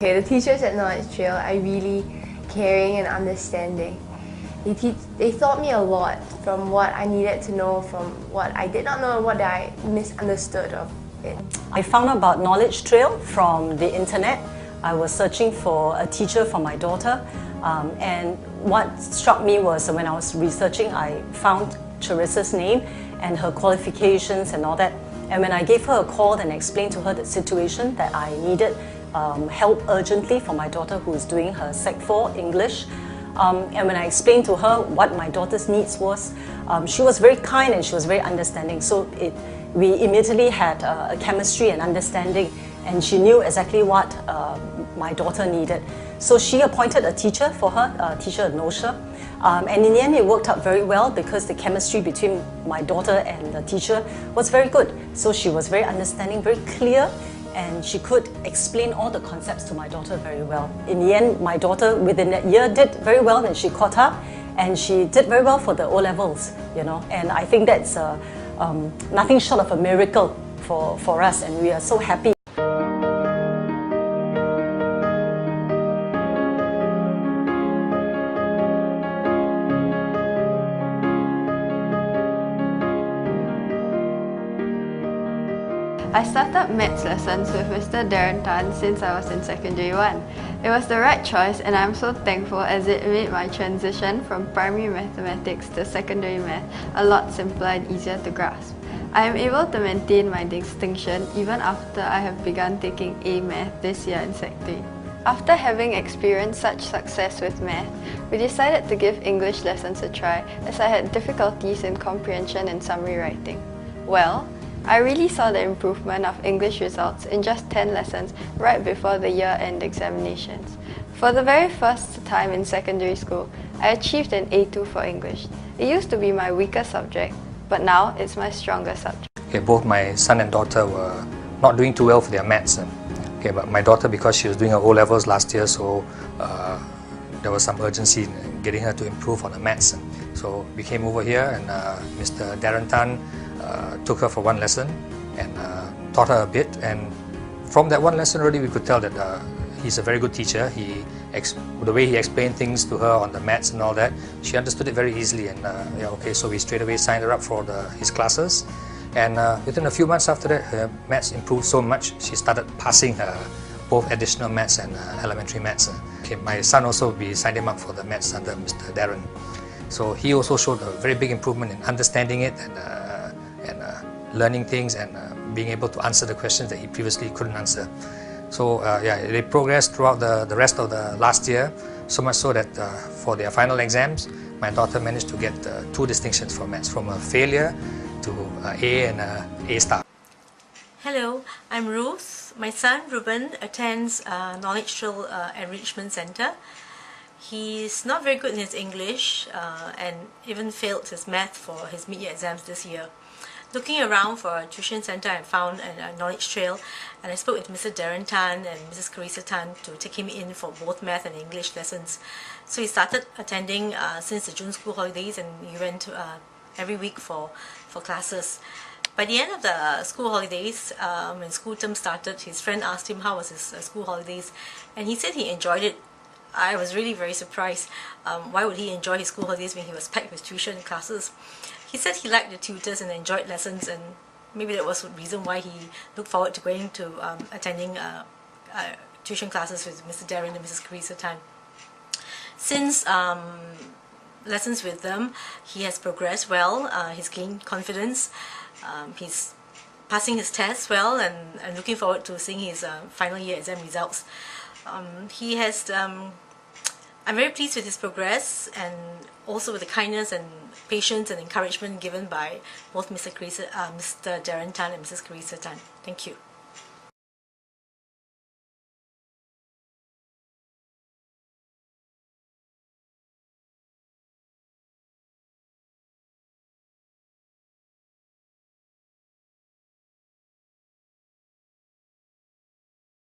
Okay, the teachers at Knowledge Trail are really caring and understanding. They taught me a lot from what I needed to know, from what I did not know and what I misunderstood of it. I found out about Knowledge Trail from the internet. I was searching for a teacher for my daughter, and what struck me was when I was researching, I found Teresa's name and her qualifications and all that. And when I gave her a call and explained to her the situation that I needed help urgently for my daughter who is doing her Sec 4 English, and when I explained to her what my daughter's needs was, she was very kind and she was very understanding. So we immediately had a chemistry and understanding, and she knew exactly what my daughter needed. So she appointed a teacher for her, a teacher at Nosha. And in the end it worked out very well because the chemistry between my daughter and the teacher was very good. So she was very understanding, very clear, and she could explain all the concepts to my daughter very well. In the end, my daughter within that year did very well, and she caught up, and she did very well for the O-levels, you know. And I think that's nothing short of a miracle for us, and we are so happy. I started maths lessons with Mr. Darren Tan since I was in Secondary 1. It was the right choice, and I'm so thankful as it made my transition from primary mathematics to secondary math a lot simpler and easier to grasp. I am able to maintain my distinction even after I have begun taking A Math this year in Sec 3. After having experienced such success with math, we decided to give English lessons a try as I had difficulties in comprehension and summary writing. Well, I really saw the improvement of English results in just 10 lessons right before the year-end examinations. For the very first time in secondary school, I achieved an A2 for English. It used to be my weakest subject, but now it's my strongest subject. Okay, both my son and daughter were not doing too well for their maths. Okay, but my daughter, because she was doing her O-levels last year, so there was some urgency in getting her to improve on the maths. So we came over here, and Mr. Darren Tan took her for one lesson and taught her a bit, and from that one lesson already we could tell that he's a very good teacher. The way he explained things to her on the maths and all that, she understood it very easily, and yeah, okay, so we straight away signed her up for his classes, and within a few months after that her maths improved so much she started passing her both additional maths and elementary maths. Okay, my son also, we signed him up for the maths under Mr. Darren. So he also showed a very big improvement in understanding it and learning things and being able to answer the questions that he previously couldn't answer. So yeah, they progressed throughout the rest of the last year, so much so that for their final exams, my daughter managed to get 2 distinctions for maths, from a failure to A and A star. Hello, I'm Ruth. My son Ruben attends Knowledge Trail Enrichment Center. He's not very good in his English and even failed his math for his mid-year exams this year. Looking around for a tuition center, I found a Knowledge Trail, and I spoke with Mr. Darren Tan and Mrs. Carissa Tan to take him in for both math and English lessons. So he started attending since the June school holidays, and he went every week for classes. By the end of the school holidays, when school term started, his friend asked him how was his school holidays, and he said he enjoyed it. I was really very surprised. Why would he enjoy his school holidays when he was packed with tuition classes? He said he liked the tutors and enjoyed lessons, and maybe that was the reason why he looked forward to going to attending tuition classes with Mr. Darren and Mrs. Carissa Tan. Since lessons with them, he has progressed well, he's gained confidence, he's passing his tests well, and I'm looking forward to seeing his final year exam results. I'm very pleased with his progress, and also with the kindness and patience and encouragement given by both Mr. Darren Tan and Mrs. Carissa Tan. Thank you.